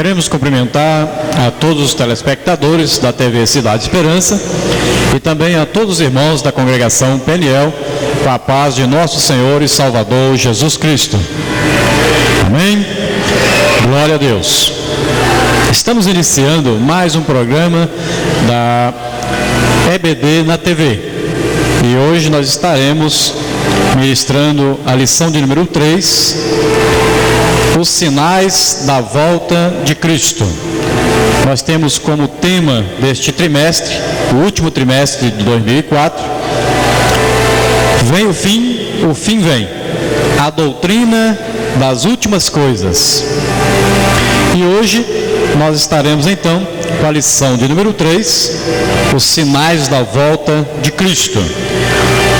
Queremos cumprimentar a todos os telespectadores da TV Cidade Esperança e também a todos os irmãos da congregação Peniel, com a paz de nosso Senhor e Salvador Jesus Cristo. Amém? Glória a Deus. Estamos iniciando mais um programa da EBD na TV e hoje nós estaremos ministrando a lição de número 3, os sinais da volta de Cristo. Nós temos como tema deste trimestre, o último trimestre de 2004, vem o fim vem, a doutrina das últimas coisas. E hoje nós estaremos então com a lição de número 3, os sinais da volta de Cristo.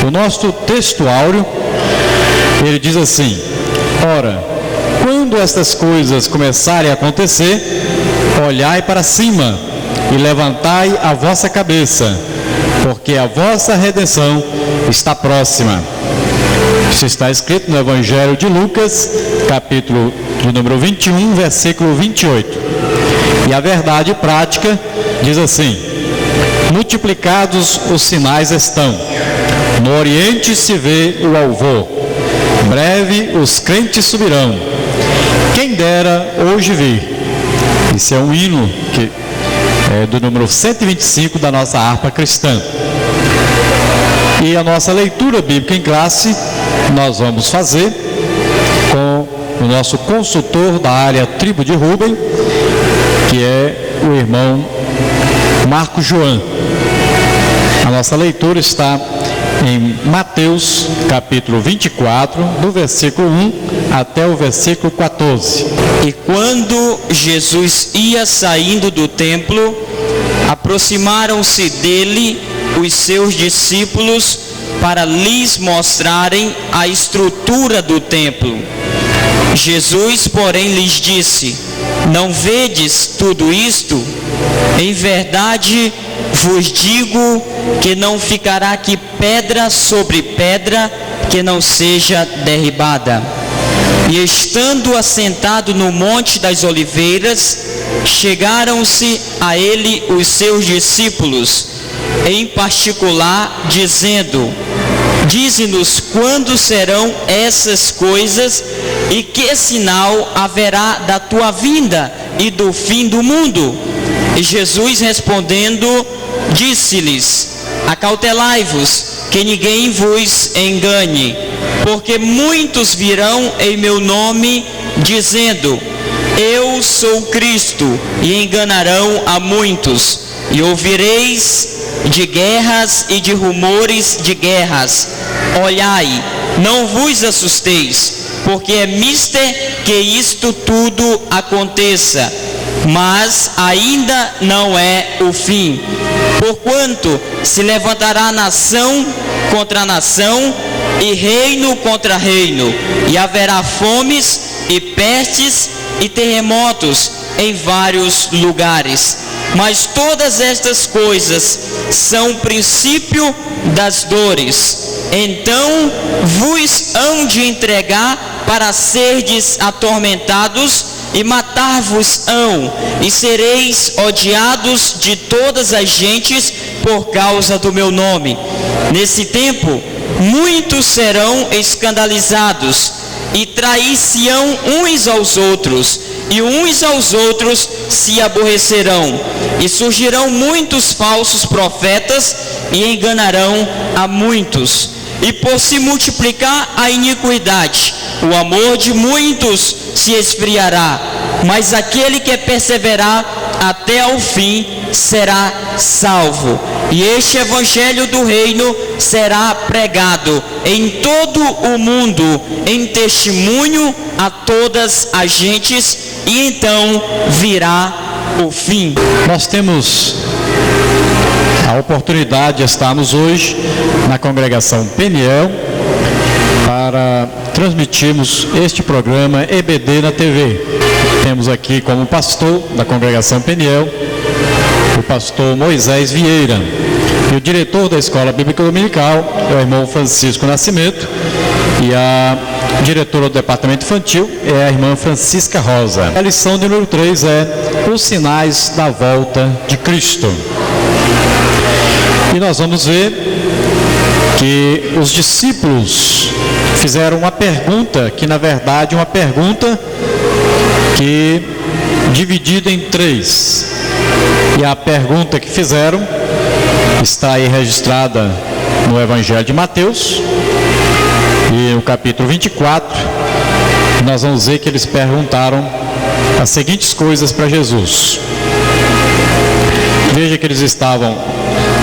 O nosso texto áureo, ele diz assim: ora, quando estas coisas começarem a acontecer, olhai para cima e levantai a vossa cabeça, porque a vossa redenção está próxima. Isso está escrito no Evangelho de Lucas, capítulo de número 21, versículo 28. E a verdade prática diz assim: multiplicados os sinais estão, no Oriente se vê o alvor, breve os crentes subirão, quem dera hoje vir. Isso é um hino que é do número 125 da nossa harpa cristã. E a nossa leitura bíblica em classe nós vamos fazer com o nosso consultor da área Tribo de Rubem, que é o irmão Marco João. A nossa leitura está em Mateus, capítulo 24, do versículo 1 até o versículo 14. E quando Jesus ia saindo do templo, aproximaram-se dele os seus discípulos para lhes mostrarem a estrutura do templo. Jesus, porém, lhes disse: não vedes tudo isto? Em verdade vos digo que não ficará aqui pedra sobre pedra que não seja derribada. E estando assentado no Monte das Oliveiras, chegaram-se a ele os seus discípulos, em particular, dizendo: dize-nos quando serão essas coisas e que sinal haverá da tua vinda e do fim do mundo? E Jesus respondendo, disse-lhes: acautelai-vos, que ninguém vos engane, porque muitos virão em meu nome, dizendo: eu sou Cristo, e enganarão a muitos. E ouvireis de guerras e de rumores de guerras. Olhai, não vos assusteis, porque é mister que isto tudo aconteça, mas ainda não é o fim. Porquanto se levantará nação contra nação e reino contra reino, e haverá fomes e pestes e terremotos em vários lugares. Mas todas estas coisas são o princípio das dores. Então vos hão de entregar para serdes atormentados, e matar-vos-ão, e sereis odiados de todas as gentes por causa do meu nome. Nesse tempo, muitos serão escandalizados, e trair-se-ão uns aos outros, e uns aos outros se aborrecerão. E surgirão muitos falsos profetas, e enganarão a muitos. E por se multiplicar a iniquidade, o amor de muitos se esfriará, mas aquele que perseverar até ao fim será salvo. E este evangelho do reino será pregado em todo o mundo, em testemunho a todas as gentes, e então virá o fim. Nós temos a oportunidade de estarmos hoje na congregação Peniel para transmitirmos este programa EBD na TV. Temos aqui como pastor da congregação Peniel o pastor Moisés Vieira, e o diretor da Escola Bíblica Dominical é o irmão Francisco Nascimento, e a diretora do departamento infantil é a irmã Francisca Rosa. A lição de número 3 é os sinais da volta de Cristo. E nós vamos ver que os discípulos fizeram uma pergunta, que na verdade é uma pergunta que dividida em 3. E a pergunta que fizeram está aí registrada no Evangelho de Mateus, e no capítulo 24, nós vamos ver que eles perguntaram as seguintes coisas para Jesus. Veja que eles estavam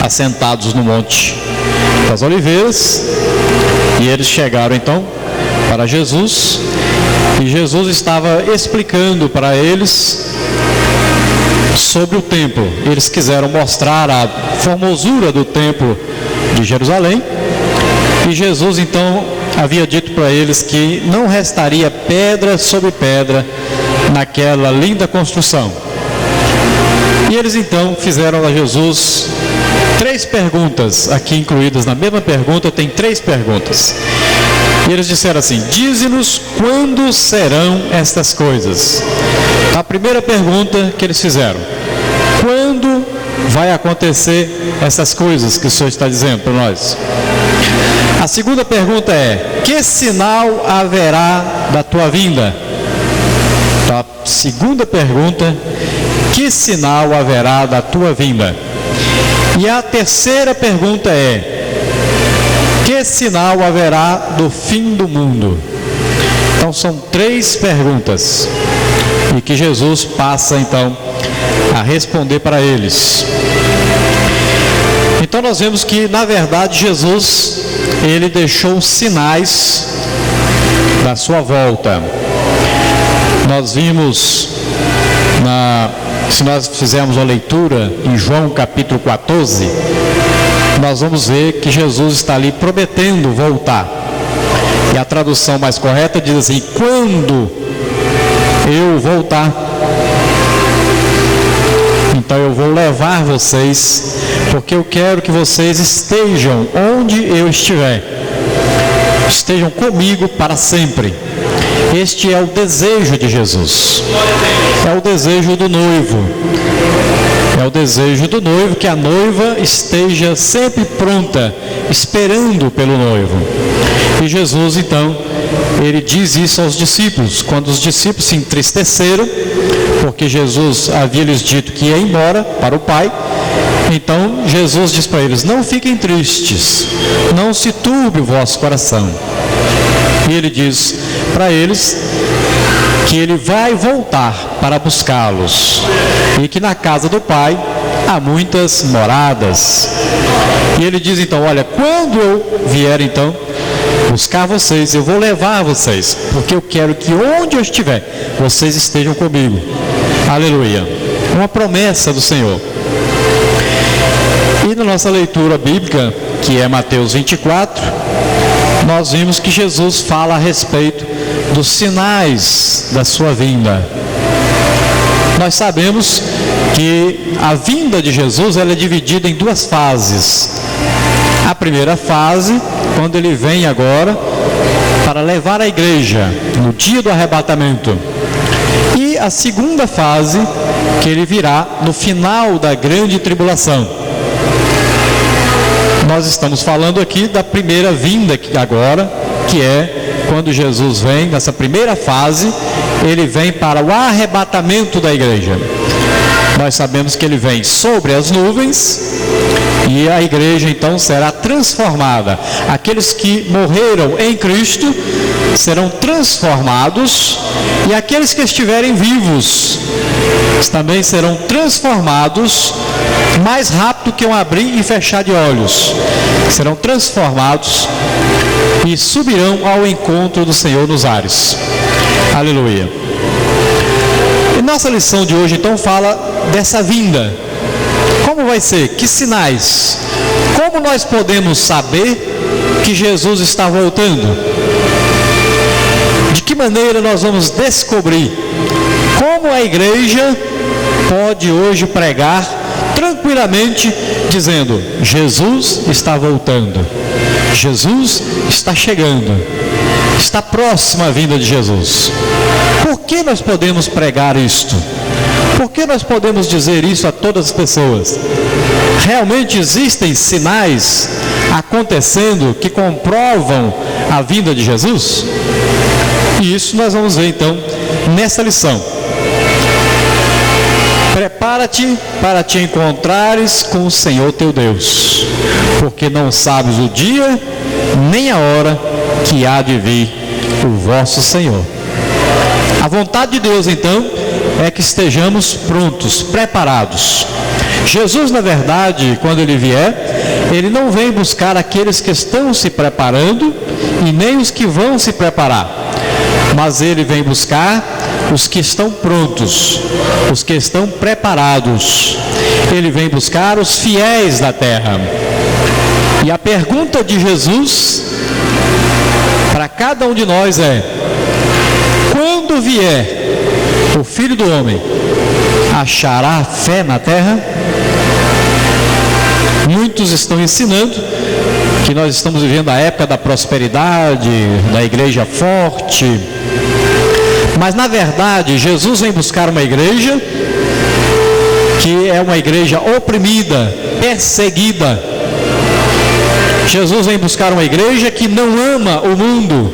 assentados no Monte das Oliveiras, e eles chegaram então para Jesus, e Jesus estava explicando para eles sobre o templo. Eles quiseram mostrar a formosura do templo de Jerusalém, e Jesus então havia dito para eles que não restaria pedra sobre pedra naquela linda construção. E eles então fizeram a Jesus 3 perguntas, aqui incluídas na mesma pergunta, tem 3 perguntas. E eles disseram assim: dize-nos quando serão estas coisas. A primeira pergunta que eles fizeram: quando vai acontecer essas coisas que o Senhor está dizendo para nós? A segunda pergunta é: que sinal haverá da tua vinda? Então, a segunda pergunta: que sinal haverá da tua vinda? E a terceira pergunta é: que sinal haverá do fim do mundo? Então são 3 perguntas, e que Jesus passa então a responder para eles. Então nós vemos que na verdade Jesus, ele deixou sinais da sua volta. Nós vimos, se nós fizermos a leitura em João capítulo 14, nós vamos ver que Jesus está ali prometendo voltar. E a tradução mais correta diz assim: quando eu voltar, então eu vou levar vocês, porque eu quero que vocês estejam onde eu estiver, estejam comigo para sempre. Este é o desejo de Jesus, é o desejo do noivo. É o desejo do noivo que a noiva esteja sempre pronta, esperando pelo noivo. E Jesus então, ele diz isso aos discípulos, quando os discípulos se entristeceram, porque Jesus havia lhes dito que ia embora para o Pai. Então Jesus diz para eles: não fiquem tristes, não se turbe o vosso coração. E ele diz para eles que ele vai voltar para buscá-los, e que na casa do Pai há muitas moradas. E ele diz então: olha, quando eu vier então buscar vocês, eu vou levar vocês, porque eu quero que onde eu estiver, vocês estejam comigo. Aleluia. Uma promessa do Senhor. E na nossa leitura bíblica, que é Mateus 24, nós vimos que Jesus fala a respeito dos sinais da sua vinda. Nós sabemos que a vinda de Jesus, ela é dividida em 2 fases. A primeira fase, quando ele vem agora para levar a igreja no dia do arrebatamento. E a segunda fase, que ele virá no final da grande tribulação. Nós estamos falando aqui da primeira vinda agora, que é quando Jesus vem, nessa primeira fase, ele vem para o arrebatamento da igreja. Nós sabemos que ele vem sobre as nuvens, e a igreja então será transformada. Aqueles que morreram em Cristo serão transformados, e aqueles que estiverem vivos também serão transformados mais rápido que um abrir e fechar de olhos. Serão transformados e subirão ao encontro do Senhor nos ares. Aleluia. E nossa lição de hoje então fala dessa vinda. Como vai ser? Que sinais? Como nós podemos saber que Jesus está voltando? De que maneira nós vamos descobrir? Como a igreja pode hoje pregar tranquilamente dizendo: Jesus está voltando? Jesus está chegando, está próxima a vinda de Jesus. Por que nós podemos pregar isto? Por que nós podemos dizer isso a todas as pessoas? Realmente existem sinais acontecendo que comprovam a vinda de Jesus? E isso nós vamos ver então nessa lição. Prepara-te para te encontrares com o Senhor teu Deus, porque não sabes o dia nem a hora que há de vir o vosso Senhor. A vontade de Deus então é que estejamos prontos, preparados. Jesus, na verdade, quando ele vier, ele não vem buscar aqueles que estão se preparando e nem os que vão se preparar, mas ele vem buscar os que estão prontos, os que estão preparados. Ele vem buscar os fiéis da terra. E a pergunta de Jesus para cada um de nós é: quando vier o Filho do Homem, achará fé na terra? Muitos estão ensinando que nós estamos vivendo a época da prosperidade, da igreja forte. Mas na verdade, Jesus vem buscar uma igreja que é uma igreja oprimida, perseguida. Jesus vem buscar uma igreja que não ama o mundo.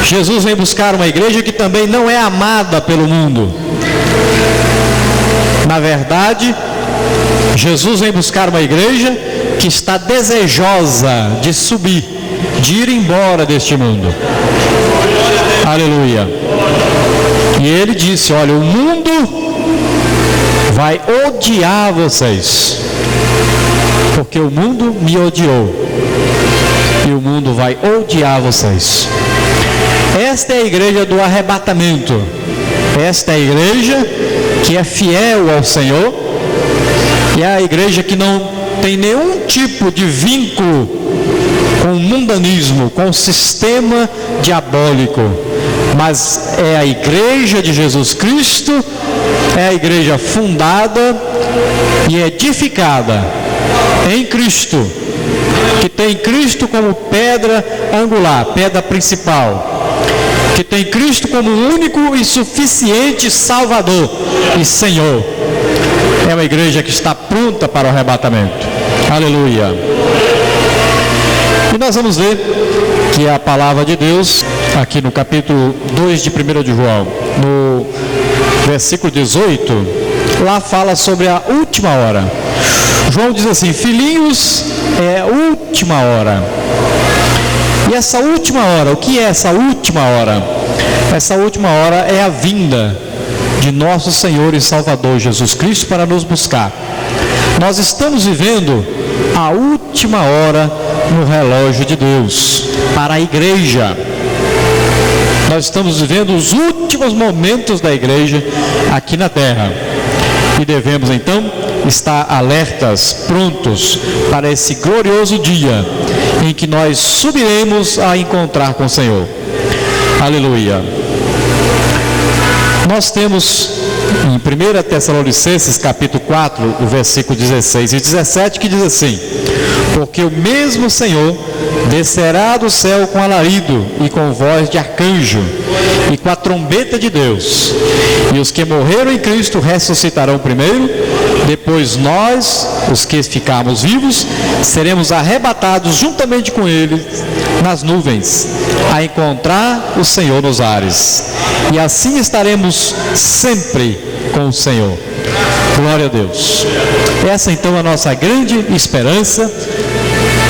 Jesus vem buscar uma igreja que também não é amada pelo mundo. Na verdade, Jesus vem buscar uma igreja que está desejosa de subir, de ir embora deste mundo. Aleluia. E ele disse: olha, o mundo vai odiar vocês, porque o mundo me odiou, e o mundo vai odiar vocês. Esta é a igreja do arrebatamento. Esta é a igreja que é fiel ao Senhor, e é a igreja que não tem nenhum tipo de vínculo com o mundanismo, com o sistema diabólico, mas é a igreja de Jesus Cristo, é a igreja fundada e edificada em Cristo, que tem Cristo como pedra angular, pedra principal, que tem Cristo como único e suficiente Salvador e Senhor. É uma igreja que está pronta para o arrebatamento. Aleluia. E nós vamos ver que a palavra de Deus, aqui no capítulo 2 de 1 de João, no versículo 18, lá fala sobre a última hora. João diz assim: filhinhos, é a última hora. E essa última hora, o que é essa última hora? Essa última hora é a vinda de nosso Senhor e Salvador Jesus Cristo para nos buscar. Nós estamos vivendo a última hora no relógio de Deus para a igreja. Nós estamos vivendo os últimos momentos da igreja aqui na terra, e devemos então estar alertas, prontos para esse glorioso dia em que nós subiremos a encontrar com o Senhor. Aleluia. Nós temos em 1 Tessalonicenses capítulo 4, o versículo 16 e 17, que diz assim: porque o mesmo Senhor descerá do céu com alarido e com voz de arcanjo e com a trombeta de Deus, e os que morreram em Cristo ressuscitarão primeiro. Depois nós, os que ficarmos vivos, seremos arrebatados juntamente com eles nas nuvens, a encontrar o Senhor nos ares, e assim estaremos sempre com o Senhor. Glória a Deus. Essa então é a nossa grande esperança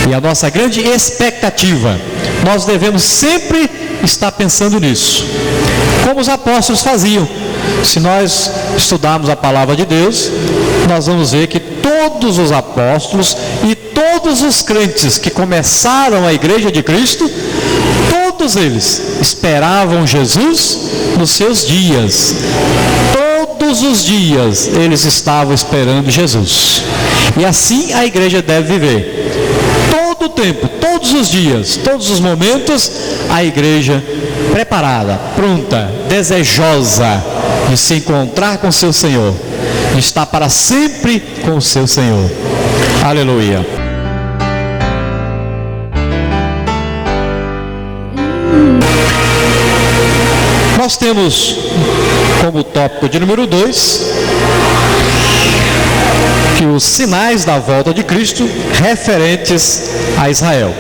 e a nossa grande expectativa. Nós devemos sempre estar pensando nisso, como os apóstolos faziam. Se nós estudarmos a palavra de Deus, nós vamos ver que todos os apóstolos e todos os crentes que começaram a igreja de Cristo, todos eles esperavam Jesus nos seus dias. Todos os dias eles estavam esperando Jesus. E assim a igreja deve viver. Todo o tempo, todos os dias, todos os momentos, a igreja preparada, pronta, desejosa de se encontrar com seu Senhor, de estar para sempre com o seu Senhor. Aleluia. Nós temos como tópico de número 2 que os sinais da volta de Cristo referentes a Israel.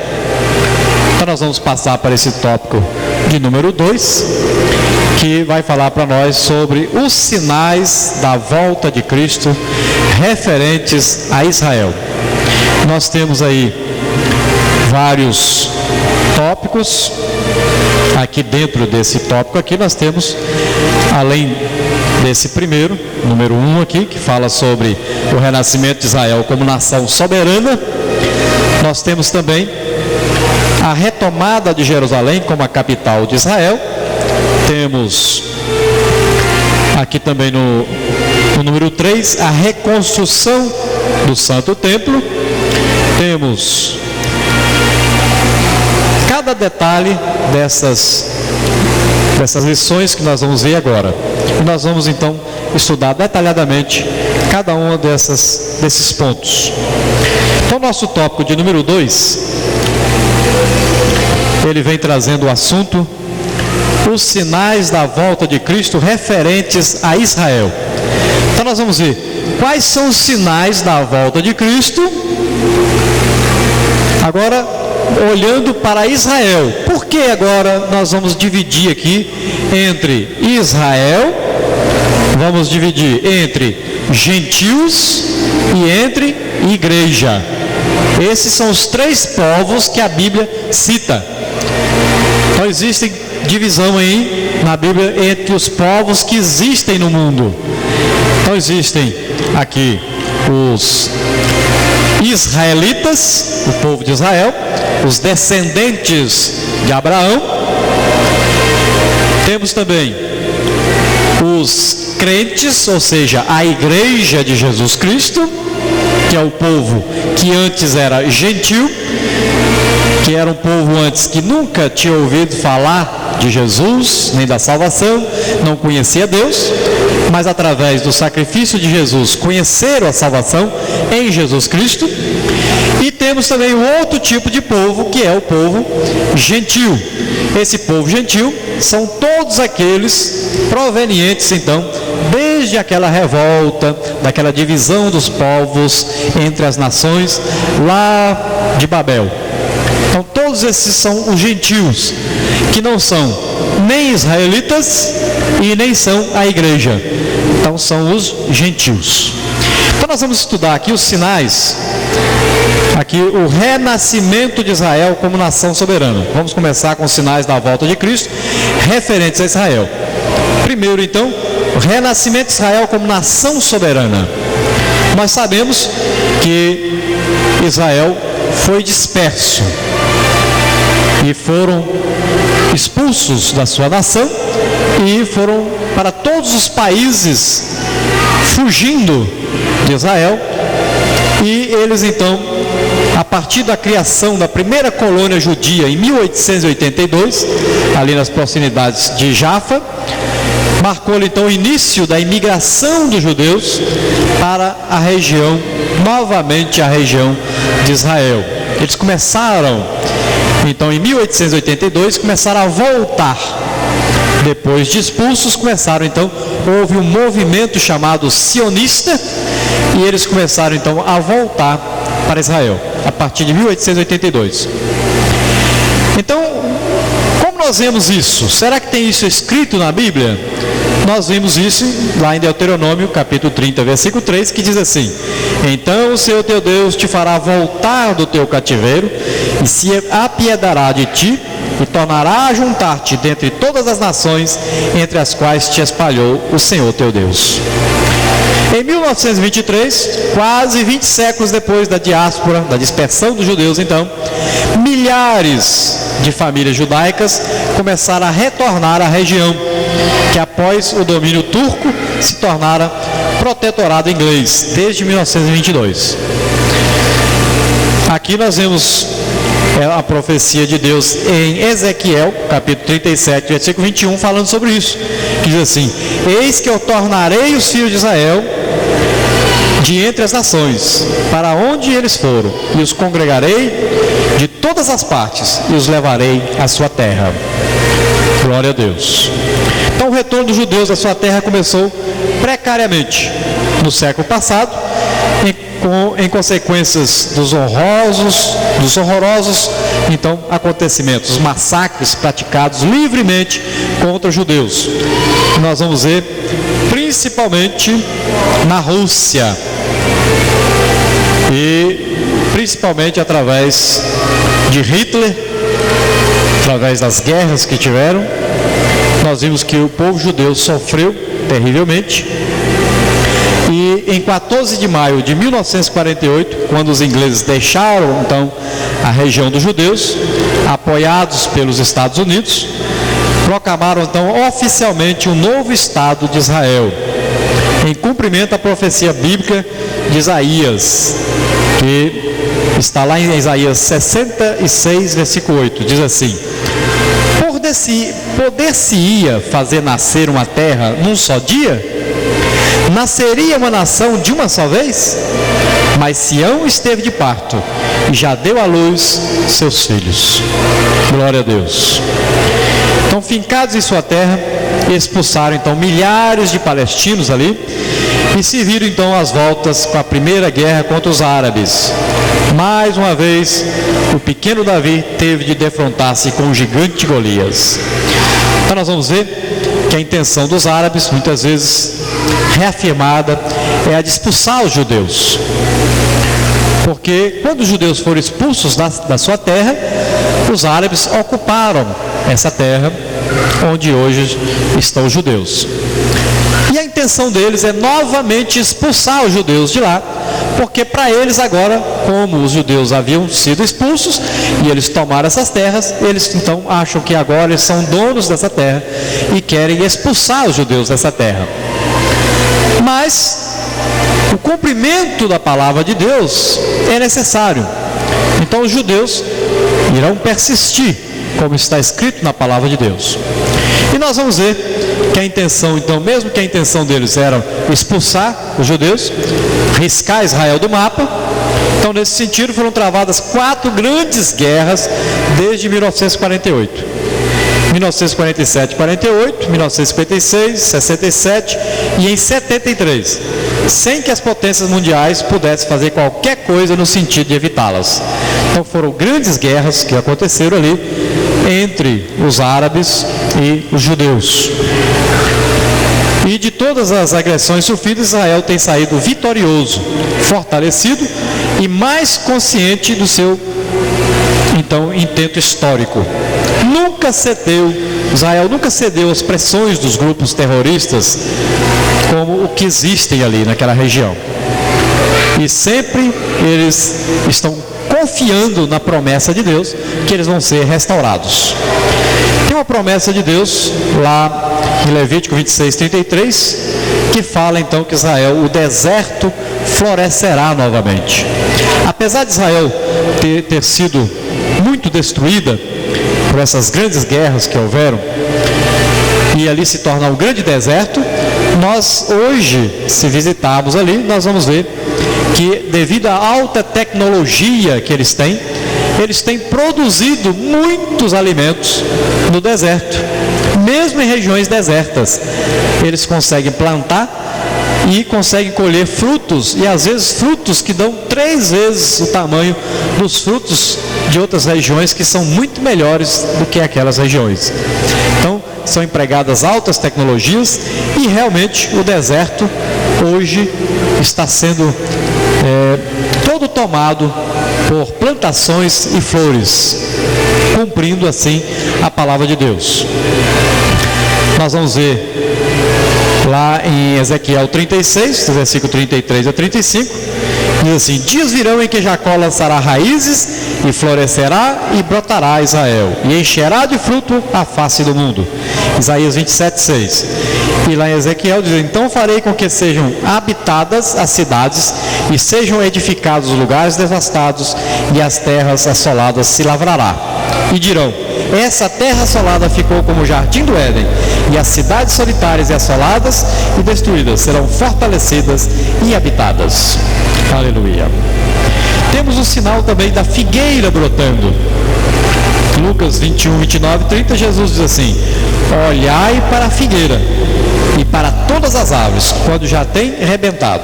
Então nós vamos passar para esse tópico de número 2, que vai falar para nós sobre os sinais da volta de Cristo referentes a Israel. Nós temos aí vários tópicos. Aqui dentro desse tópico aqui nós temos, além desse primeiro, número 1 aqui, que fala sobre o renascimento de Israel como nação soberana, nós temos também a retomada de Jerusalém como a capital de Israel. Temos aqui também no número 3, a reconstrução do Santo Templo. Temos cada detalhe dessas lições que nós vamos ver agora. E nós vamos então estudar detalhadamente cada um desses pontos. Então, nosso tópico de número 2, ele vem trazendo o assunto: os sinais da volta de Cristo referentes a Israel. Então nós vamos ver quais são os sinais da volta de Cristo, agora olhando para Israel. Por que agora nós vamos dividir aqui entre Israel, vamos dividir entre gentios e entre igreja? Esses são os 3 povos que a Bíblia cita. Então existe divisão aí na Bíblia entre os povos que existem no mundo. Então existem aqui os israelitas, o povo de Israel, os descendentes de Abraão. Temos também os crentes, ou seja, a igreja de Jesus Cristo, que é o povo que antes era gentil, que era um povo antes que nunca tinha ouvido falar de Jesus, nem da salvação, não conhecia Deus, mas através do sacrifício de Jesus conheceram a salvação em Jesus Cristo. E temos também um outro tipo de povo, que é o povo gentil. Esse povo gentil são todos aqueles provenientes, então, desde aquela revolta, daquela divisão dos povos entre as nações, lá de Babel. Então todos esses são os gentios, que não são nem israelitas e nem são a igreja. Então são os gentios. Então nós vamos estudar aqui os sinais, aqui o renascimento de Israel como nação soberana. Vamos começar com os sinais da volta de Cristo referentes a Israel. Primeiro então, o renascimento de Israel como nação soberana. Nós sabemos que Israel foi disperso e foram expulsos da sua nação e foram para todos os países fugindo de Israel. E eles então, a partir da criação da primeira colônia judia em 1882, ali nas proximidades de Jaffa, marcou então o início da imigração dos judeus para a região, novamente a região de Israel. Eles começaram, então em 1882, começaram a voltar. Depois de expulsos, houve um movimento chamado sionista, e eles começaram então a voltar para Israel, a partir de 1882. Então, como nós vemos isso? Será que tem isso escrito na Bíblia? Nós vimos isso lá em Deuteronômio, capítulo 30, versículo 3, que diz assim: então o Senhor teu Deus te fará voltar do teu cativeiro, e se apiedará de ti, e tornará a juntar-te dentre todas as nações entre as quais te espalhou o Senhor teu Deus. Em 1923, quase 20 séculos depois da diáspora, da dispersão dos judeus, então, milhares de famílias judaicas começaram a retornar à região, que após o domínio turco se tornara protetorado inglês, desde 1922. Aqui nós vemos a profecia de Deus em Ezequiel, capítulo 37, versículo 21, falando sobre isso, que diz assim: eis que eu tornarei os filhos de Israel de entre as nações, para onde eles foram, e os congregarei de todas as partes, e os levarei à sua terra. Glória a Deus. Então o retorno dos judeus à sua terra começou precariamente no século passado, em consequências dos horrorosos então acontecimentos, massacres praticados livremente contra os judeus. Nós vamos ver principalmente na Rússia e principalmente através de Hitler, através das guerras que tiveram. Nós vimos que o povo judeu sofreu terrivelmente. E em 14 de maio de 1948, quando os ingleses deixaram então a região dos judeus, apoiados pelos Estados Unidos, proclamaram então oficialmente um novo Estado de Israel, em cumprimento à profecia bíblica de Isaías, que está lá em Isaías 66, versículo 8, diz assim: poder-se-ia fazer nascer uma terra num só dia? Nasceria uma nação de uma só vez? Mas Sião esteve de parto e já deu à luz seus filhos. Glória a Deus. Então, fincados em sua terra, expulsaram então milhares de palestinos ali e se viram então às voltas com a primeira guerra contra os árabes. Mais uma vez, o pequeno Davi teve de defrontar-se com o gigante Golias. Então nós vamos ver que a intenção dos árabes, muitas vezes reafirmada, é a de expulsar os judeus. Porque quando os judeus foram expulsos da sua terra, os árabes ocuparam essa terra onde hoje estão os judeus. E a intenção deles é novamente expulsar os judeus de lá, porque para eles agora, como os judeus haviam sido expulsos e eles tomaram essas terras, eles então acham que agora eles são donos dessa terra e querem expulsar os judeus dessa terra. Mas o cumprimento da palavra de Deus é necessário. Então os judeus irão persistir, como está escrito na palavra de Deus. E nós vamos ver que a intenção, então, mesmo que a intenção deles era expulsar os judeus, riscar Israel do mapa, então nesse sentido foram travadas 4 grandes guerras desde 1948. 1947, 48, 1956, 67 e em 73, sem que as potências mundiais pudessem fazer qualquer coisa no sentido de evitá-las. Então foram grandes guerras que aconteceram ali entre os árabes e os judeus. E de todas as agressões sofridas, Israel tem saído vitorioso, fortalecido e mais consciente do seu então intento histórico. Israel nunca cedeu às pressões dos grupos terroristas como o que existem ali naquela região. E sempre eles estão confiando na promessa de Deus que eles vão ser restaurados. Tem uma promessa de Deus lá em Levítico 26, 33, que fala então que Israel, o deserto, florescerá novamente. Apesar de Israel ter sido muito destruída por essas grandes guerras que houveram, e ali se tornar um grande deserto, nós hoje, se visitarmos ali, nós vamos ver que devido à alta tecnologia que eles têm produzido muitos alimentos no deserto. Mesmo em regiões desertas, eles conseguem plantar e conseguem colher frutos, e às vezes frutos que dão 3 vezes o tamanho dos frutos de outras regiões que são muito melhores do que aquelas regiões. Então, são empregadas altas tecnologias e realmente o deserto hoje está sendo todo tomado por plantações e flores, cumprindo assim a palavra de Deus. Nós vamos ver lá em Ezequiel 36, versículo 33 a 35, diz assim: dias virão em que Jacó lançará raízes e florescerá e brotará Israel, e encherá de fruto a face do mundo. Isaías 27, 6. E lá em Ezequiel diz: então farei com que sejam habitadas as cidades e sejam edificados os lugares devastados, e as terras assoladas se lavrará. E dirão: essa terra assolada ficou como o jardim do Éden, e as cidades solitárias e assoladas e destruídas serão fortalecidas e habitadas. Aleluia. Temos o sinal também da figueira brotando. Lucas 21, 29 e 30, Jesus diz assim: olhai para a figueira e para todas as árvores, quando já tem rebentado.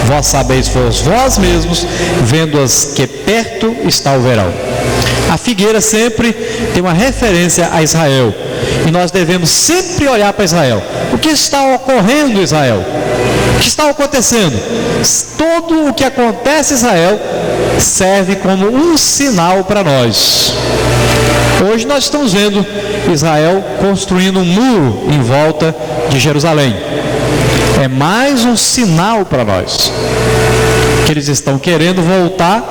Vós sabeis vós mesmos, vendo-as, que perto está o verão. A figueira sempre tem uma referência a Israel, e nós devemos sempre olhar para Israel. O que está ocorrendo em Israel? O que está acontecendo? Tudo o que acontece em Israel serve como um sinal para nós. Hoje nós estamos vendo Israel construindo um muro em volta de Jerusalém. É mais um sinal para nós que eles estão querendo voltar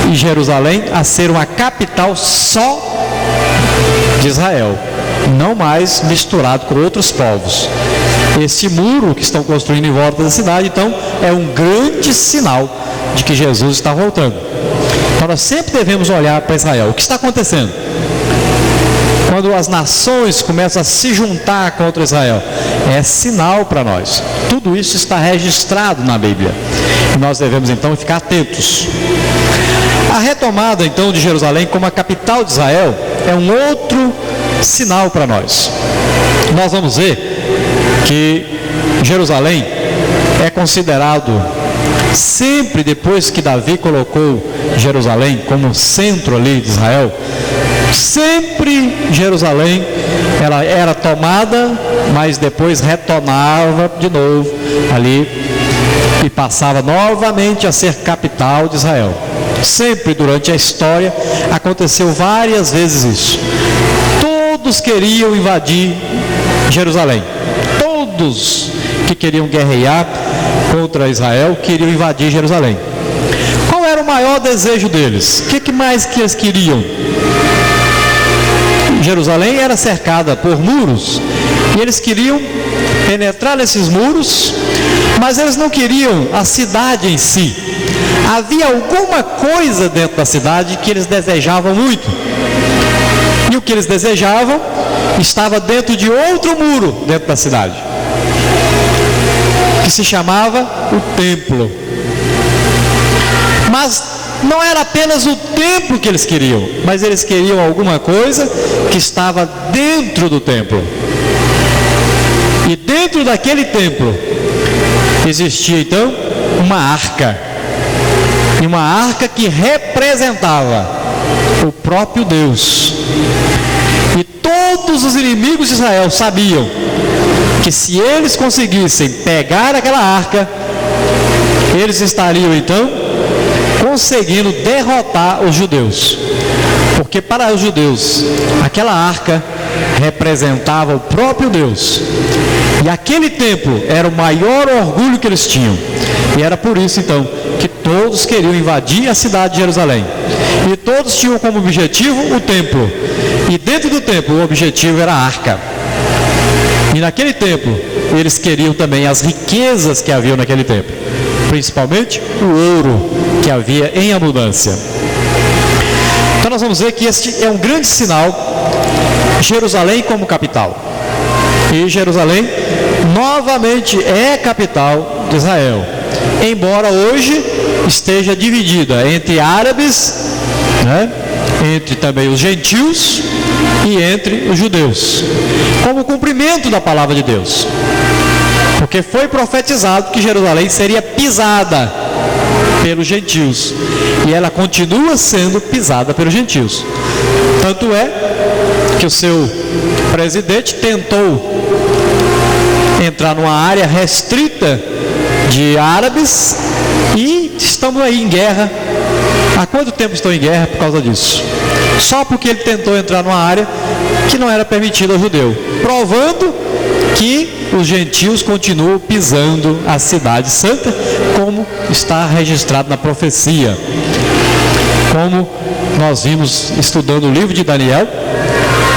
em Jerusalém a ser uma capital só de Israel, não mais misturado com outros povos. Esse muro que estão construindo em volta da cidade, então, é um grande sinal de que Jesus está voltando. Então nós sempre devemos olhar para Israel. O que está acontecendo? Quando as nações começam a se juntar contra Israel, é sinal para nós. Tudo isso está registrado na Bíblia, e nós devemos então ficar atentos. A retomada então de Jerusalém como a capital de Israel é um outro sinal para nós. Nós vamos ver que Jerusalém é considerado, sempre depois que Davi colocou Jerusalém como centro ali de Israel, sempre Jerusalém ela era tomada, mas depois retornava de novo ali e passava novamente a ser capital de Israel. Sempre durante a história aconteceu várias vezes isso. Todos queriam invadir Jerusalém. Todos que queriam guerrear contra Israel queriam invadir Jerusalém. Qual era o maior desejo deles? O que mais que eles queriam? Jerusalém era cercada por muros, e eles queriam penetrar nesses muros, mas eles não queriam a cidade em si. Havia alguma coisa dentro da cidade que eles desejavam muito, e o que eles desejavam estava dentro de outro muro dentro da cidade, que se chamava o templo. Mas não era apenas o templo que eles queriam, mas eles queriam alguma coisa que estava dentro do templo. E dentro daquele templo existia então uma arca, e uma arca que representava o próprio Deus. E todos os inimigos de Israel sabiam que se eles conseguissem pegar aquela arca, eles estariam então conseguindo derrotar os judeus, porque para os judeus aquela arca representava o próprio Deus, e aquele templo era o maior orgulho que eles tinham, e era por isso então que todos queriam invadir a cidade de Jerusalém, e todos tinham como objetivo o templo, e dentro do templo o objetivo era a arca. E naquele templo eles queriam também as riquezas que haviam naquele templo, principalmente o ouro que havia em abundância. Então nós vamos ver que este é um grande sinal, Jerusalém como capital. E Jerusalém novamente é capital de Israel, embora hoje esteja dividida entre árabes, entre também os gentios e entre os judeus, como cumprimento da palavra de Deus. Porque foi profetizado que Jerusalém seria pisada pelos gentios, e ela continua sendo pisada pelos gentios. Tanto é que o seu presidente tentou entrar numa área restrita de árabes, e estamos aí em guerra. Há quanto tempo estão em guerra por causa disso? Só porque ele tentou entrar numa área que não era permitida ao judeu, provando que os gentios continuam pisando a cidade santa, como está registrado na profecia. Como nós vimos estudando o livro de Daniel,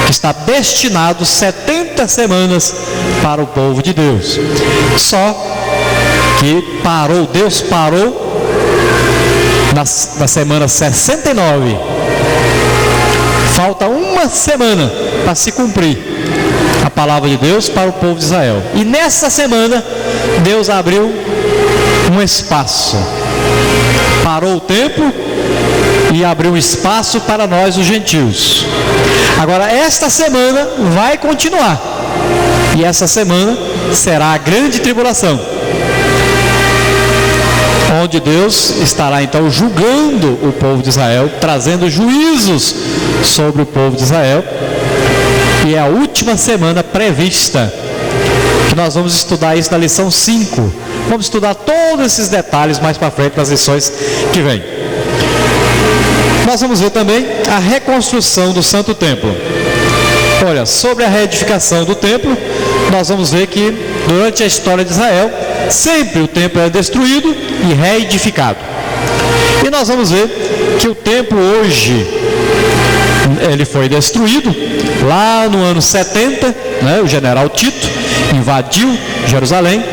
que está destinado 70 semanas para o povo de Deus. Só que Deus parou na semana 69. Falta uma semana para se cumprir a palavra de Deus para o povo de Israel. E nessa semana, Deus abriu um espaço. Parou o tempo, e abriu espaço para nós, os gentios. Agora, esta semana vai continuar, e essa semana será a grande tribulação, onde Deus estará então julgando o povo de Israel, trazendo juízos sobre o povo de Israel, e é a última semana prevista, que nós vamos estudar isso na lição 5. Vamos estudar todos esses detalhes mais para frente nas lições que vêm. Nós vamos ver também a reconstrução do Santo Templo. Olha, sobre a reedificação do templo, nós vamos ver que durante a história de Israel, sempre o templo é destruído e reedificado. E nós vamos ver que o templo hoje, ele foi destruído lá no ano 70, né, o general Tito invadiu Jerusalém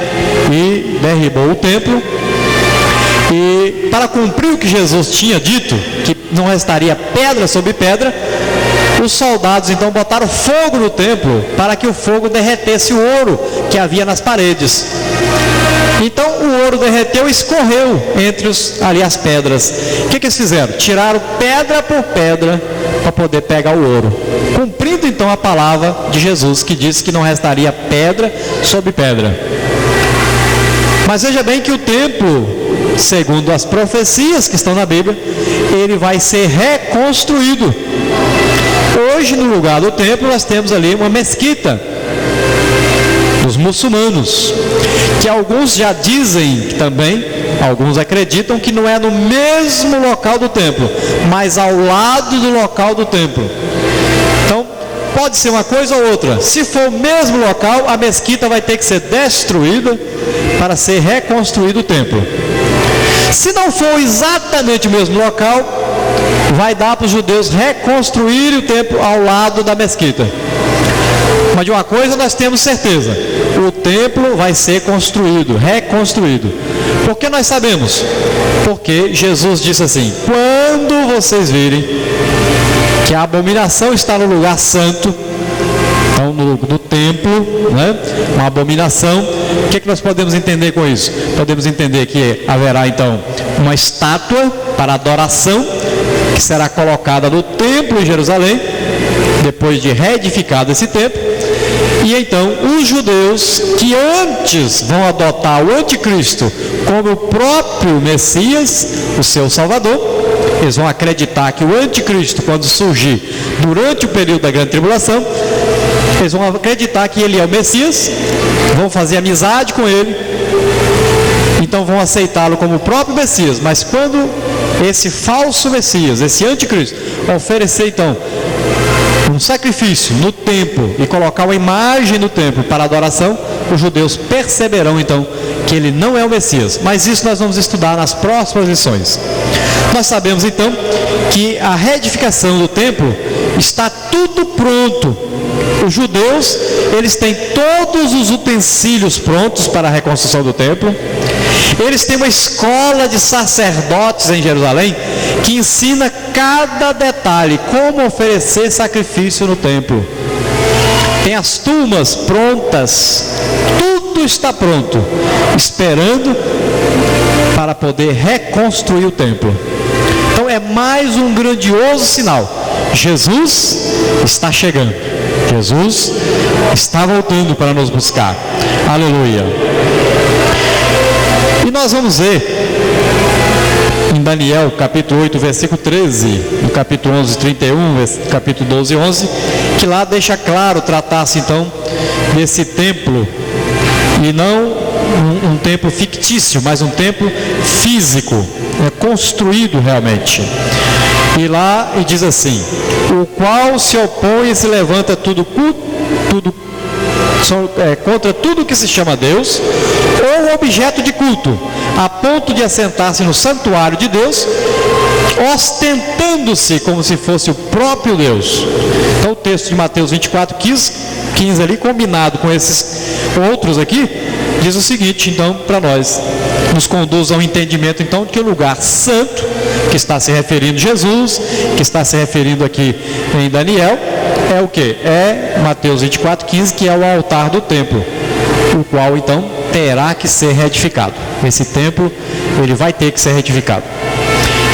e derribou o templo. E para cumprir o que Jesus tinha dito, que não restaria pedra sobre pedra, os soldados então botaram fogo no templo para que o fogo derretesse o ouro que havia nas paredes. Então o ouro derreteu e escorreu entre ali as pedras. O que eles fizeram? Tiraram pedra por pedra para poder pegar o ouro, cumprindo então a palavra de Jesus, que disse que não restaria pedra sobre pedra. Mas veja bem que o templo, segundo as profecias que estão na Bíblia, ele vai ser reconstruído. Hoje, no lugar do templo, nós temos ali uma mesquita dos muçulmanos, que alguns já dizem também, alguns acreditam que não é no mesmo local do templo, mas ao lado do local do templo. Então, pode ser uma coisa ou outra. Se for o mesmo local, a mesquita vai ter que ser destruída para ser reconstruído o templo. Se não for exatamente o mesmo local, vai dar para os judeus reconstruírem o templo ao lado da mesquita. Mas de uma coisa nós temos certeza: o templo vai ser construído, reconstruído. Por que nós sabemos? Porque Jesus disse assim: quando vocês virem que a abominação está no lugar santo, então no templo, né, uma abominação, o que nós podemos entender com isso? Podemos entender que haverá então uma estátua para adoração, que será colocada no templo em Jerusalém, depois de reedificado esse templo. E então os judeus que antes vão adotar o anticristo como o próprio Messias, o seu Salvador, eles vão acreditar que o anticristo, quando surgir durante o período da grande tribulação, eles vão acreditar que ele é o Messias, vão fazer amizade com ele, então vão aceitá-lo como o próprio Messias. Mas quando esse falso Messias, esse anticristo, oferecer então um sacrifício no templo e colocar uma imagem no templo para adoração, os judeus perceberão então que ele não é o Messias. Mas isso nós vamos estudar nas próximas lições. Nós sabemos então que a reedificação do templo está tudo pronto. Os judeus, eles têm todos os utensílios prontos para a reconstrução do templo. Eles têm uma escola de sacerdotes em Jerusalém que ensina cada detalhe, como oferecer sacrifício no templo. Tem as turmas prontas, tudo está pronto, esperando para poder reconstruir o templo. Então é mais um grandioso sinal: Jesus está chegando, Jesus está voltando para nos buscar. Aleluia! E nós vamos ver em Daniel capítulo 8, versículo 13, no capítulo 11, 31, capítulo 12, 11, que lá deixa claro, tratasse então desse templo, e não um templo fictício, mas um templo físico, construído realmente. E lá e diz assim: o qual se opõe e se levanta contra tudo que se chama Deus ou objeto de culto, a ponto de assentar-se no santuário de Deus, ostentando-se como se fosse o próprio Deus. Então o texto de Mateus 24, 15 ali, combinado com esses outros aqui, diz o seguinte, então, para nós, nos conduz ao entendimento então de que o lugar santo, que está se referindo a Jesus, que está se referindo aqui em Daniel, é o que? É Mateus 24, 15, que é o altar do templo, o qual então terá que ser reedificado. Esse templo, ele vai ter que ser reedificado.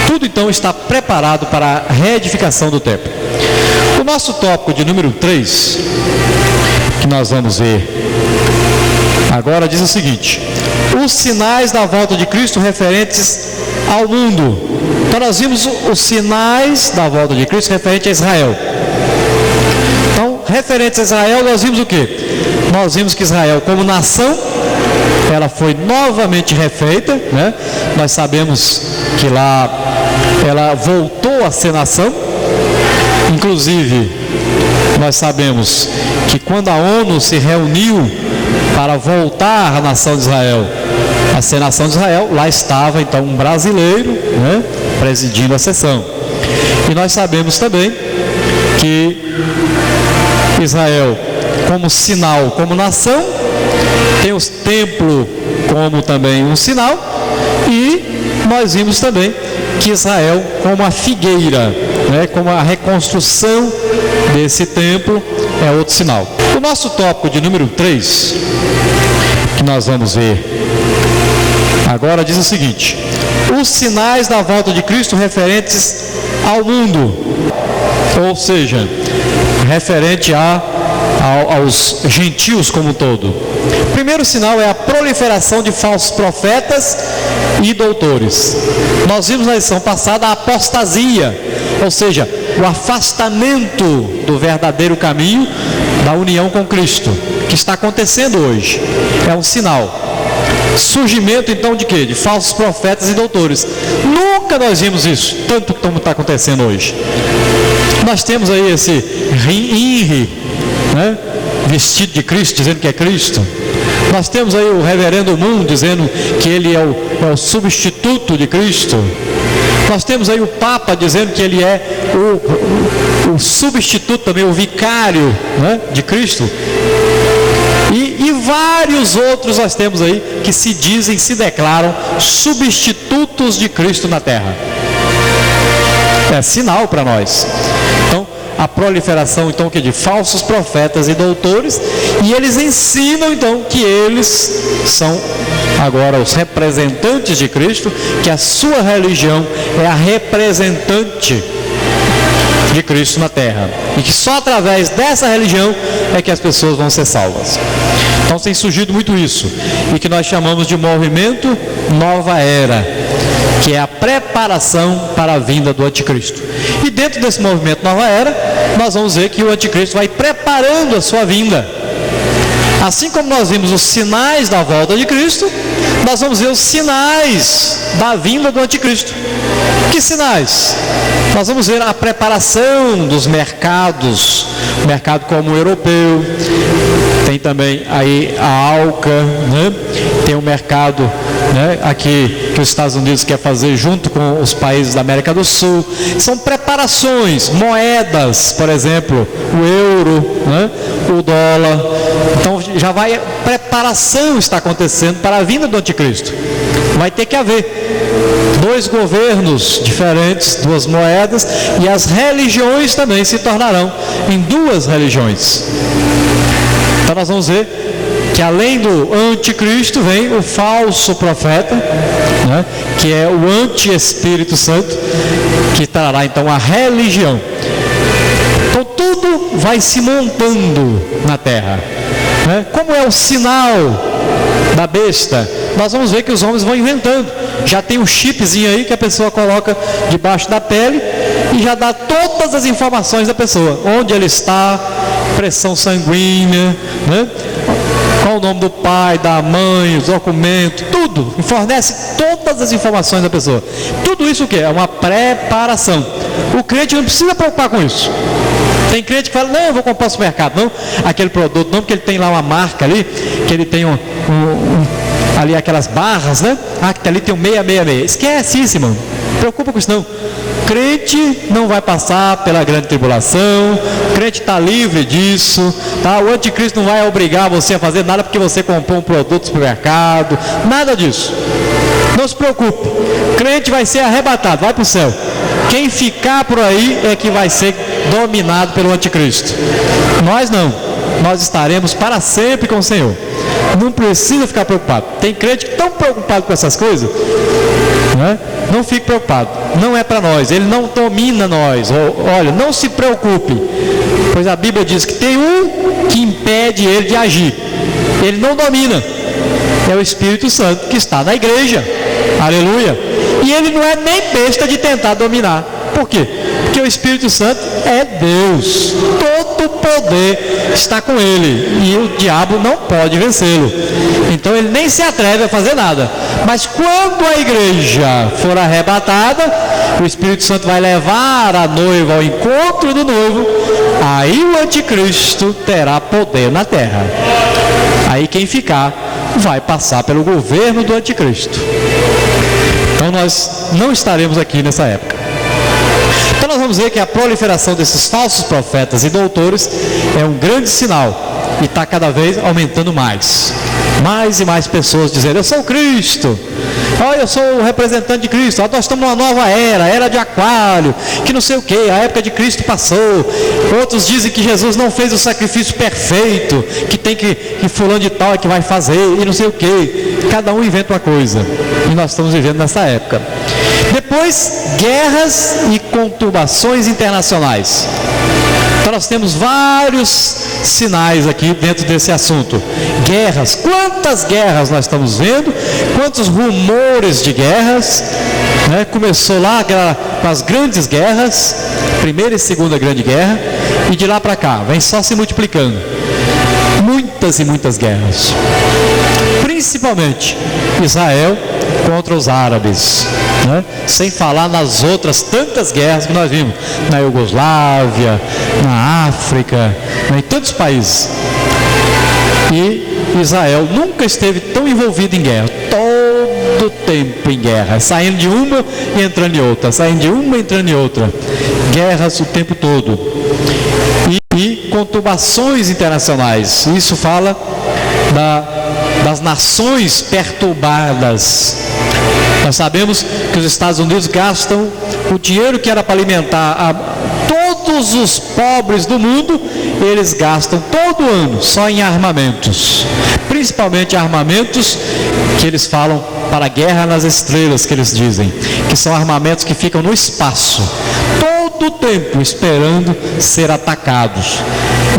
Tudo então está preparado para a reedificação do templo. O nosso tópico de número 3, que nós vamos ver agora, diz o seguinte: os sinais da volta de Cristo referentes ao mundo. Então nós vimos os sinais da volta de Cristo referente a Israel. Então, referentes a Israel, nós vimos o quê? Nós vimos que Israel, como nação, ela foi novamente refeita, né? Nós sabemos que lá ela voltou a ser nação. Inclusive, nós sabemos que quando a ONU se reuniu para voltar a nação de Israel a ser nação de Israel, lá estava então um brasileiro, né, presidindo a sessão. E nós sabemos também que Israel, como sinal, como nação, tem o templo como também um sinal, e nós vimos também que Israel, como a figueira, né, como a reconstrução desse templo, é outro sinal. O nosso tópico de número 3, que nós vamos ver agora, diz o seguinte: os sinais da volta de Cristo referentes ao mundo, ou seja, referente aos gentios como um todo. O primeiro sinal é a proliferação de falsos profetas e doutores. Nós vimos na lição passada a apostasia, ou seja, o afastamento do verdadeiro caminho, da união com Cristo, que está acontecendo hoje. É um sinal. Surgimento então de quê? De falsos profetas e doutores. Nunca nós vimos isso, tanto como está acontecendo hoje. Nós temos aí esse INRI, né, vestido de Cristo, dizendo que é Cristo. Nós temos aí o reverendo Moon dizendo que ele é o substituto de Cristo. Nós temos aí o Papa dizendo que ele é o substituto também, o vicário, né, de Cristo. E vários outros nós temos aí que se dizem, se declaram substitutos de Cristo na terra. É sinal para nós. Então, a proliferação então de falsos profetas e doutores, e eles ensinam então que eles são agora os representantes de Cristo, que a sua religião é a representante de Cristo na terra, e que só através dessa religião é que as pessoas vão ser salvas. Então tem surgido muito isso, e que nós chamamos de movimento Nova Era, que é a preparação para a vinda do anticristo. E dentro desse movimento Nova Era, nós vamos ver que o anticristo vai preparando a sua vinda. Assim como nós vimos os sinais da volta de Cristo, nós vamos ver os sinais da vinda do anticristo. Que sinais? Nós vamos ver a preparação dos mercados, mercado comum europeu, tem também aí a ALCA, né? Tem o mercado, né, aqui que os Estados Unidos quer fazer junto com os países da América do Sul. São preparações, moedas, por exemplo, o euro, né, o dólar. Então já vai, preparação está acontecendo para a vinda do anticristo. Vai ter que haver dois governos diferentes, duas moedas, e as religiões também se tornarão em duas religiões. Então nós vamos ver que além do anticristo vem o falso profeta, né, que é o anti-Espírito Santo, que trará então a religião. Então tudo vai se montando na terra, né? Como é o sinal da besta, nós vamos ver que os homens vão inventando. Já tem um chipzinho aí que a pessoa coloca debaixo da pele e já dá todas as informações da pessoa, onde ele está, pressão sanguínea, né? Qual o nome do pai, da mãe, os documentos, tudo, fornece todas as informações da pessoa. Tudo isso o que é? É uma preparação. O crente não precisa preocupar com isso. Tem crente que fala, não, eu vou comprar no supermercado, não, aquele produto, não, porque ele tem lá uma marca ali, que ele tem ali aquelas barras, né? Ah, que ali tem um 666. Esquece isso, irmão. Não preocupa com isso não. Crente não vai passar pela grande tribulação, crente está livre disso, tá? O anticristo não vai obrigar você a fazer nada porque você comprou um produto no supermercado, nada disso. Não se preocupe, crente vai ser arrebatado, vai para o céu. Quem ficar por aí é que vai ser dominado pelo anticristo. Nós não, nós estaremos para sempre com o Senhor. Não precisa ficar preocupado. Tem crente que tão preocupado com essas coisas, né? Não fique preocupado. não é para nós, ele não domina nós. Olha, não se preocupe, pois a Bíblia diz que tem um que impede ele de agir. Ele não domina, é o Espírito Santo que está na igreja. Aleluia. E ele não é nem besta de tentar dominar. Por quê? Porque o Espírito Santo é Deus, todo o poder está com ele e o diabo não pode vencê-lo. Então ele nem se atreve a fazer nada. Mas quando a igreja for arrebatada, o Espírito Santo vai levar a noiva ao encontro do noivo. Aí o anticristo terá poder na terra. Aí quem ficar vai passar pelo governo do anticristo. Então nós não estaremos aqui nessa época. Então nós vamos ver que a proliferação desses falsos profetas e doutores é um grande sinal e está cada vez aumentando mais. Mais e mais pessoas dizendo: eu sou o Cristo, olha, eu sou o representante de Cristo, nós estamos numa nova era de Aquário, que não sei o que, a época de Cristo passou. Outros dizem que Jesus não fez o sacrifício perfeito, que tem que fulano de tal é que vai fazer, e não sei o que. Cada um inventa uma coisa, e nós estamos vivendo nessa época. Depois, guerras e conturbações internacionais. Então nós temos vários sinais aqui dentro desse assunto. Guerras, quantas guerras nós estamos vendo, quantos rumores de guerras, né? Começou lá com as grandes guerras, Primeira e Segunda Grande Guerra, e de lá para cá, vem só se multiplicando. Muitas e muitas guerras. Principalmente Israel contra os árabes, né? Sem falar nas outras tantas guerras que nós vimos na Iugoslávia, na África, né? Em tantos países. E Israel nunca esteve tão envolvido em guerra, todo tempo em guerra, saindo de uma e entrando em outra, saindo de uma e entrando em outra, guerras o tempo todo. E conturbações internacionais, isso fala das nações perturbadas. Nós sabemos que os Estados Unidos gastam o dinheiro que era para alimentar todos os pobres do mundo, eles gastam todo ano só em armamentos, principalmente armamentos que eles falam para a guerra nas estrelas, que eles dizem, que são armamentos que ficam no espaço, todo o tempo esperando ser atacados,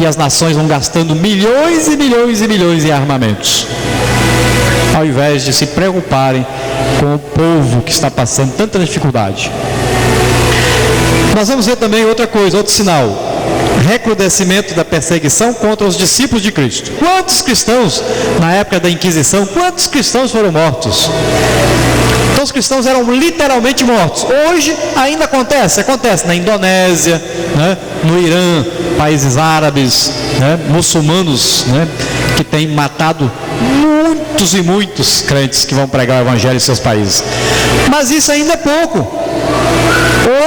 e as nações vão gastando milhões e milhões e milhões em armamentos, ao invés de se preocuparem com o povo que está passando tanta dificuldade. Nós vamos ver também outra coisa, outro sinal: recrudescimento da perseguição contra os discípulos de Cristo. Quantos cristãos, na época da Inquisição, quantos cristãos foram mortos? Então os cristãos eram literalmente mortos. Hoje ainda acontece na Indonésia, né? No Irã, países árabes, né? Muçulmanos, né? Que têm matado muitos e muitos crentes que vão pregar o evangelho em seus países. Mas isso ainda é pouco.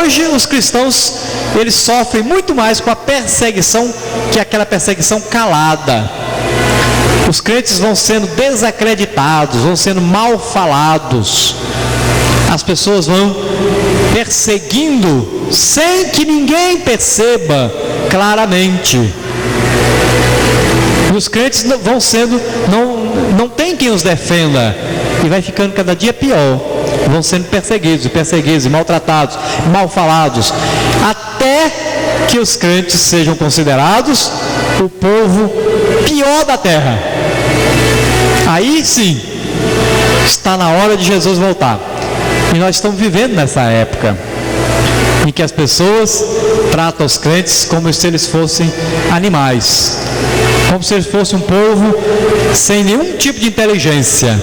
Hoje os cristãos, eles sofrem muito mais com a perseguição, que é aquela perseguição calada. Os crentes vão sendo desacreditados, vão sendo mal falados. As pessoas vão perseguindo sem que ninguém perceba claramente. E os crentes vão sendo, não tem quem os defenda, e vai ficando cada dia pior. Vão sendo perseguidos, maltratados, mal falados, até que os crentes sejam considerados o povo pior da terra. Aí sim, está na hora de Jesus voltar. E nós estamos vivendo nessa época em que as pessoas tratam os crentes como se eles fossem animais, como se eles fossem um povo sem nenhum tipo de inteligência.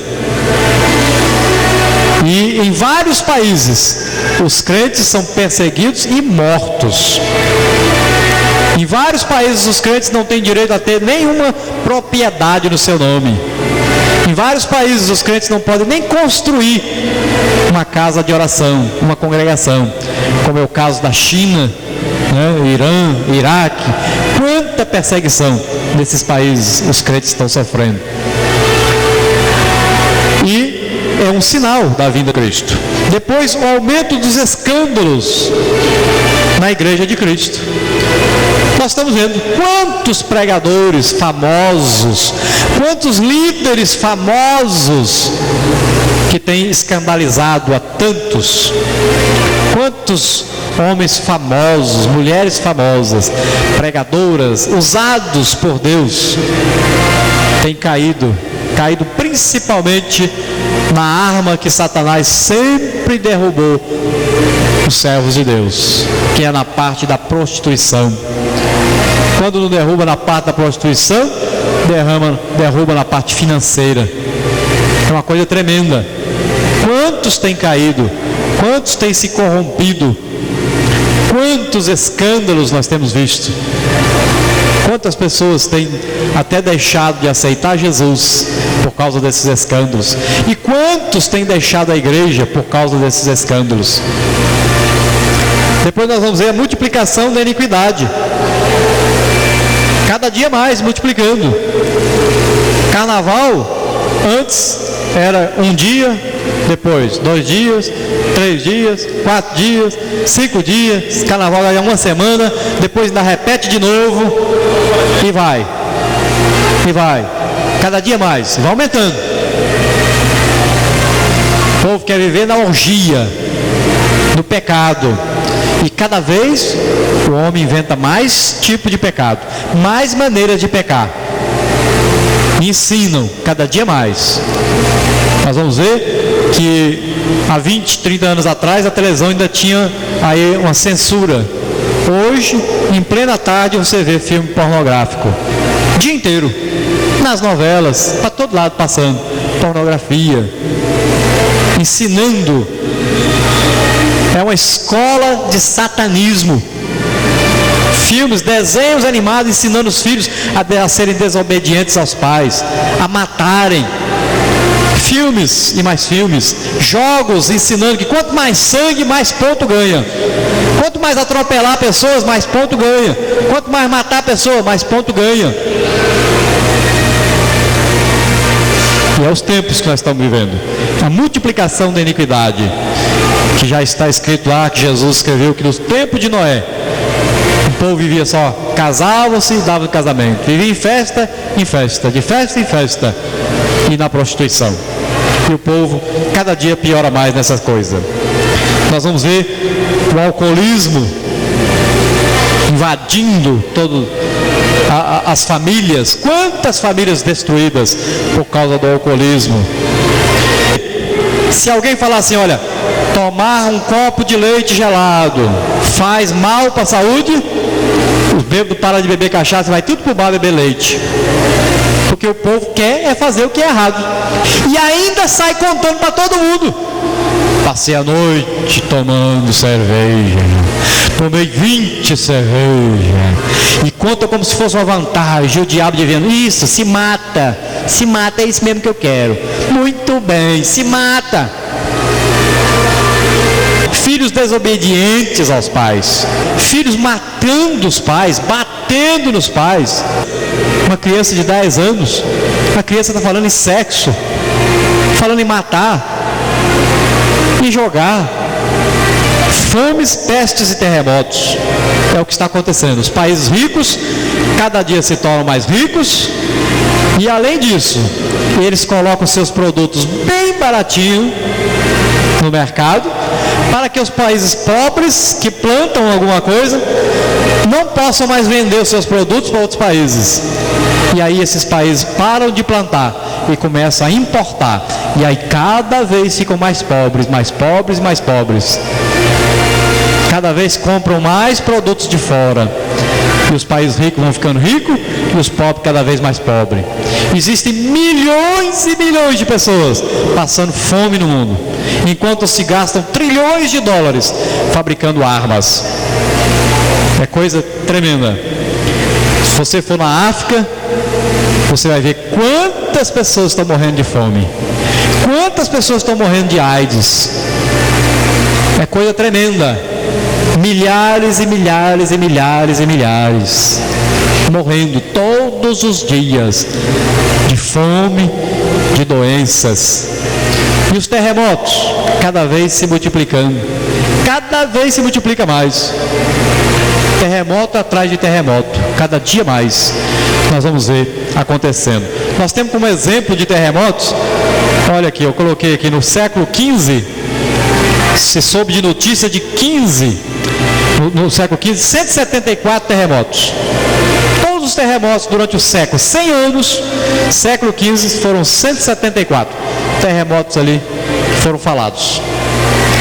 E em vários países os crentes são perseguidos e mortos. Em vários países os crentes não têm direito a ter nenhuma propriedade no seu nome. Em vários países os crentes não podem nem construir uma casa de oração, uma congregação, como é o caso da China, né? Irã, Iraque. Quanta perseguição nesses países os crentes estão sofrendo. E é um sinal da vinda de Cristo. Depois, o aumento dos escândalos na igreja de Cristo. Nós estamos vendo quantos pregadores famosos, quantos líderes famosos que têm escandalizado a tantos. Quantos homens famosos, mulheres famosas, pregadoras, usados por Deus, têm caído principalmente na arma que Satanás sempre derrubou os servos de Deus, que é na parte da prostituição. Quando não derruba na parte da prostituição, derruba na parte financeira. É uma coisa tremenda. Quantos têm caído? Quantos têm se corrompido? Quantos escândalos nós temos visto? Quantas pessoas têm até deixado de aceitar Jesus por causa desses escândalos? E quantos têm deixado a igreja por causa desses escândalos? Depois nós vamos ver a multiplicação da iniquidade. Cada dia mais multiplicando. Carnaval, antes era um dia, depois 2 dias, 3 dias, 4 dias, 5 dias, carnaval é uma semana, depois ainda repete de novo, e vai, cada dia mais, vai aumentando. O povo quer viver na orgia do pecado, e cada vez o homem inventa mais tipo de pecado, mais maneiras de pecar, e ensinam cada dia mais. Nós vamos ver que há 20, 30 anos atrás a televisão ainda tinha aí uma censura. Hoje, em plena tarde, você vê filme pornográfico o dia inteiro, nas novelas, para todo lado passando pornografia, ensinando. É uma escola de satanismo. Filmes, desenhos animados ensinando os filhos a serem desobedientes aos pais, a matarem. Filmes e mais filmes, jogos ensinando que quanto mais sangue, mais ponto ganha. Quanto mais atropelar pessoas, mais ponto ganha. Quanto mais matar pessoas, mais ponto ganha. E é os tempos que nós estamos vivendo. A multiplicação da iniquidade, que já está escrito lá, que Jesus escreveu que no tempo de Noé, o povo vivia só, casava-se e dava casamento, vivia em festa, de festa em festa, e na prostituição. E o povo cada dia piora mais nessas coisas. Nós vamos ver o alcoolismo invadindo as famílias. Quantas famílias destruídas por causa do alcoolismo? Se alguém falar assim, olha, tomar um copo de leite gelado faz mal para a saúde, os bêbados param de beber cachaça, vai tudo para o bar beber leite. Porque o povo quer é fazer o que é errado. E ainda sai contando para todo mundo. Passei a noite tomando cerveja. Tomei 20 cervejas. E conta como se fosse uma vantagem. O diabo dizendo, isso, se mata. Se mata, é isso mesmo que eu quero. Muito bem, se mata. Filhos desobedientes aos pais. Filhos matando os pais, batendo nos pais. Uma criança de 10 anos, a criança está falando em sexo, falando em matar, em jogar. Fomes, pestes e terremotos. É o que está acontecendo. Os países ricos, cada dia se tornam mais ricos. E além disso, eles colocam seus produtos bem baratinho no mercado, para que os países pobres que plantam alguma coisa não possam mais vender os seus produtos para outros países. E aí esses países param de plantar e começam a importar. E aí cada vez ficam mais pobres, mais pobres, mais pobres. Cada vez compram mais produtos de fora. E os países ricos vão ficando ricos e os pobres cada vez mais pobres. Existem milhões e milhões de pessoas passando fome no mundo, enquanto se gastam trilhões de dólares fabricando armas. É coisa tremenda. Se você for na África, você vai ver quantas pessoas estão morrendo de fome, quantas pessoas estão morrendo de AIDS. É coisa tremenda. Milhares e milhares e milhares e milhares morrendo todos os dias de fome, de doenças. E os terremotos cada vez se multiplicando, cada vez se multiplica mais. Terremoto atrás de terremoto, cada dia mais nós vamos ver acontecendo. Nós temos como exemplo de terremotos, olha aqui, eu coloquei aqui no século XV, se soube de notícia de 15, no século XV, 174 terremotos. Todos os terremotos durante o século, 100 anos, século XV, foram 174 terremotos ali que foram falados.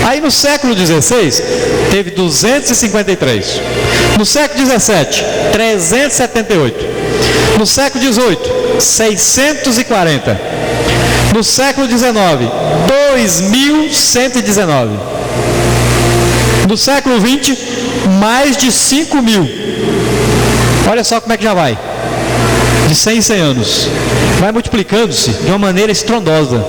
Aí no século XVI, teve 253. No século XVII, 378. No século XVIII, 640. No século XIX, 2.119. No século XX, mais de 5.000. Olha só como é que já vai. De 100 em 100 anos. Vai multiplicando-se de uma maneira estrondosa.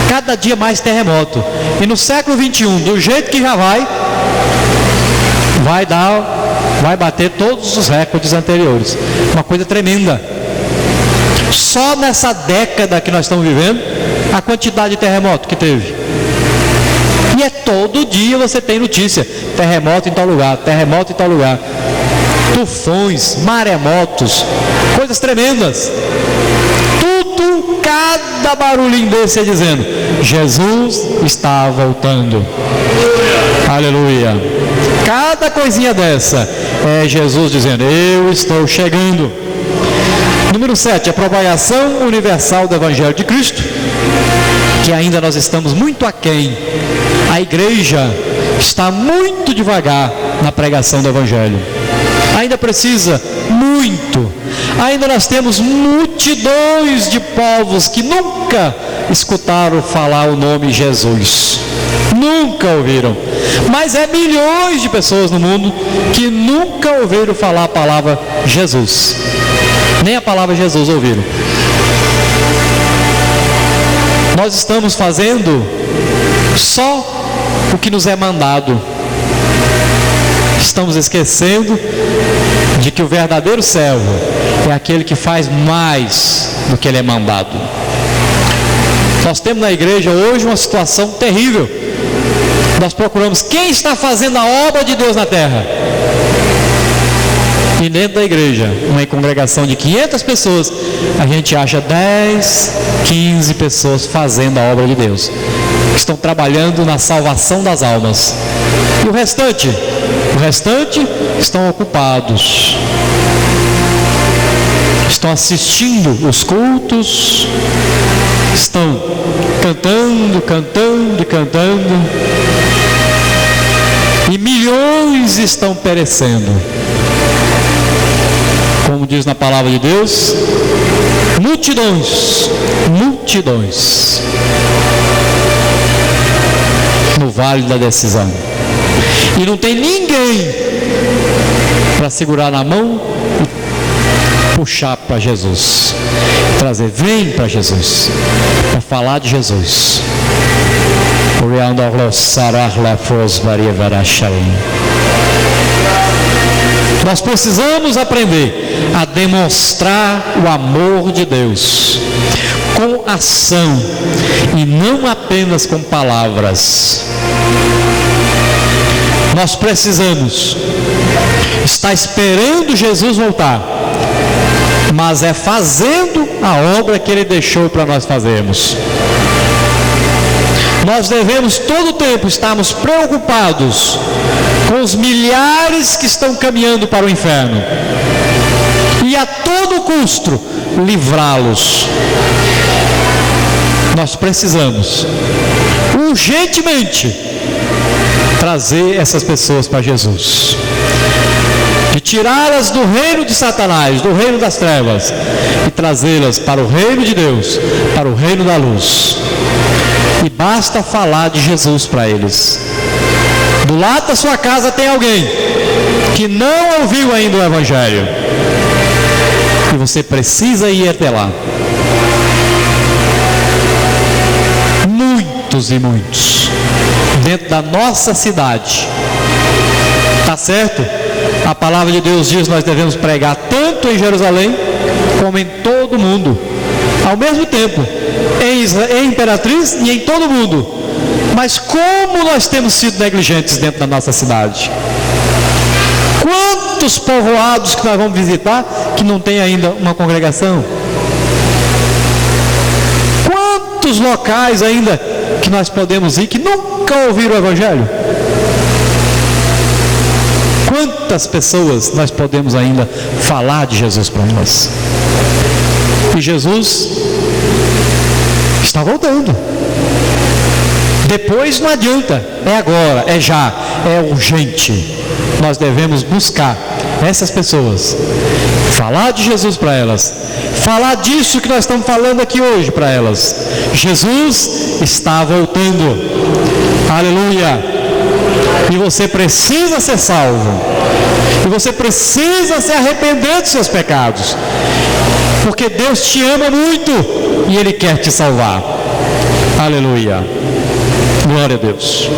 Cada dia mais terremoto. E no século XXI, do jeito que já vai bater todos os recordes anteriores. Uma coisa tremenda. Só nessa década que nós estamos vivendo, a quantidade de terremoto que teve. E é todo dia você tem notícia. Terremoto em tal lugar, terremoto em tal lugar. Tufões, maremotos, coisas tremendas. Tudo, cada barulhinho desse é dizendo: Jesus está voltando. Aleluia. Cada coisinha dessa é Jesus dizendo: eu estou chegando. Número 7, a propagação universal do Evangelho de Cristo, que ainda nós estamos muito aquém. A igreja está muito devagar na pregação do Evangelho. Ainda precisa muito. Ainda nós temos multidões de povos que nunca escutaram falar o nome Jesus. Nunca ouviram. Mas é milhões de pessoas no mundo que nunca ouviram falar a palavra Jesus. Nem a palavra Jesus ouviram. Nós estamos fazendo só o que nos é mandado. Estamos esquecendo de que o verdadeiro servo é aquele que faz mais do que ele é mandado. Nós temos na igreja hoje uma situação terrível. Nós procuramos quem está fazendo a obra de Deus na terra. E dentro da igreja, uma congregação de 500 pessoas, a gente acha 10, 15 pessoas fazendo a obra de Deus, que estão trabalhando na salvação das almas. E o restante estão ocupados, estão assistindo os cultos, estão cantando, e milhões estão perecendo. Como diz na palavra de Deus, multidões no vale da decisão. E não tem ninguém para segurar na mão e puxar para Jesus, trazer, vem para Jesus, para falar de Jesus. Nós precisamos aprender a demonstrar o amor de Deus com ação e não apenas com palavras. Nós precisamos estar esperando Jesus voltar, mas é fazendo a obra que Ele deixou para nós fazermos. Nós devemos todo o tempo estarmos preocupados com os milhares que estão caminhando para o inferno e a todo custo livrá-los. Nós precisamos urgentemente trazer essas pessoas para Jesus e tirá-las do reino de Satanás, do reino das trevas, e trazê-las para o reino de Deus, para o reino da luz. E basta falar de Jesus para eles. Do lado da sua casa tem alguém que não ouviu ainda o Evangelho, e você precisa ir até lá. Muitos e muitos dentro da nossa cidade. Tá certo? A palavra de Deus diz que nós devemos pregar tanto em Jerusalém como em todo o mundo, ao mesmo tempo, em Imperatriz e em todo o mundo. Mas como nós temos sido negligentes dentro da nossa cidade? Quantos povoados que nós vamos visitar que não tem ainda uma congregação? Quantos locais ainda que nós podemos ir que nunca ouviram o Evangelho? Quantas pessoas nós podemos ainda falar de Jesus para nós? E Jesus está voltando. Depois não adianta, é agora, é já, é urgente. Nós devemos buscar essas pessoas, falar de Jesus para elas, falar disso que nós estamos falando aqui hoje para elas. Jesus está voltando, aleluia, e você precisa ser salvo, e você precisa se arrepender dos seus pecados, porque Deus te ama muito e Ele quer te salvar, aleluia, glória a Deus.